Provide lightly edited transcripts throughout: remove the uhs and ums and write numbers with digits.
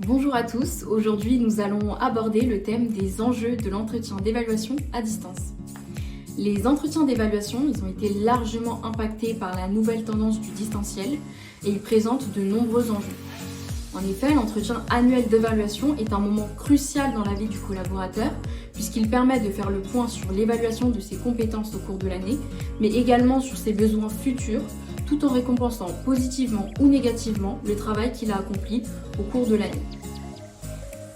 Bonjour à tous, aujourd'hui nous allons aborder le thème des enjeux de l'entretien d'évaluation à distance. Les entretiens d'évaluation, ils ont été largement impactés par la nouvelle tendance du distanciel et ils présentent de nombreux enjeux. En effet, l'entretien annuel d'évaluation est un moment crucial dans la vie du collaborateur puisqu'il permet de faire le point sur l'évaluation de ses compétences au cours de l'année, mais également sur ses besoins futurs, tout en récompensant positivement ou négativement le travail qu'il a accompli au cours de l'année.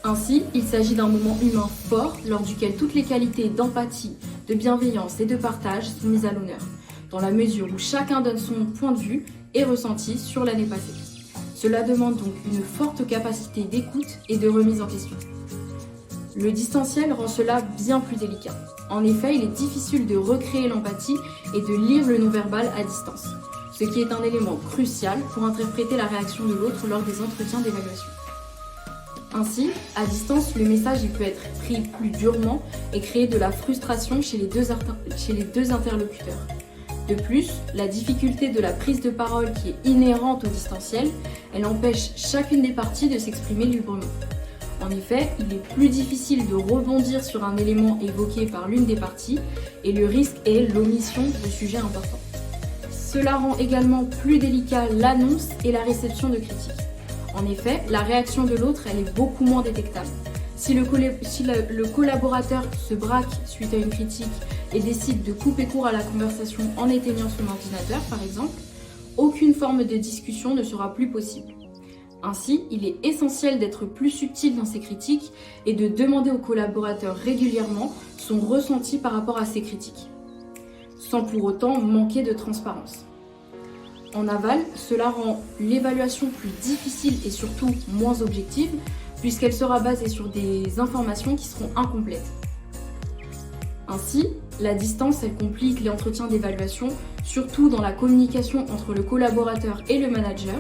Ainsi, il s'agit d'un moment humain fort lors duquel toutes les qualités d'empathie, de bienveillance et de partage sont mises à l'honneur, dans la mesure où chacun donne son point de vue et ressenti sur l'année passée. Cela demande donc une forte capacité d'écoute et de remise en question. Le distanciel rend cela bien plus délicat. En effet, il est difficile de recréer l'empathie et de lire le non-verbal à distance, ce qui est un élément crucial pour interpréter la réaction de l'autre lors des entretiens d'évaluation. Ainsi, à distance, le message peut être pris plus durement et créer de la frustration chez les deux interlocuteurs. De plus, la difficulté de la prise de parole qui est inhérente au distanciel, elle empêche chacune des parties de s'exprimer librement. En effet, il est plus difficile de rebondir sur un élément évoqué par l'une des parties et le risque est l'omission de sujets importants. Cela rend également plus délicat l'annonce et la réception de critiques. En effet, la réaction de l'autre, elle est beaucoup moins détectable. Si le collaborateur se braque suite à une critique et décide de couper court à la conversation en éteignant son ordinateur, par exemple, aucune forme de discussion ne sera plus possible. Ainsi, il est essentiel d'être plus subtil dans ses critiques et de demander au collaborateur régulièrement son ressenti par rapport à ces critiques, sans pour autant manquer de transparence. En aval, cela rend l'évaluation plus difficile et surtout moins objective, puisqu'elle sera basée sur des informations qui seront incomplètes. Ainsi, la distance, elle complique l'entretien d'évaluation, surtout dans la communication entre le collaborateur et le manager,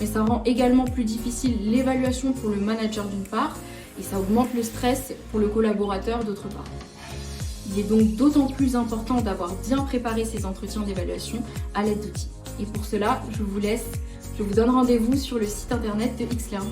mais ça rend également plus difficile l'évaluation pour le manager d'une part, et ça augmente le stress pour le collaborateur d'autre part. Il est donc d'autant plus important d'avoir bien préparé ces entretiens d'évaluation à l'aide d'outils. Et pour cela, je vous donne rendez-vous sur le site internet de Xlearn.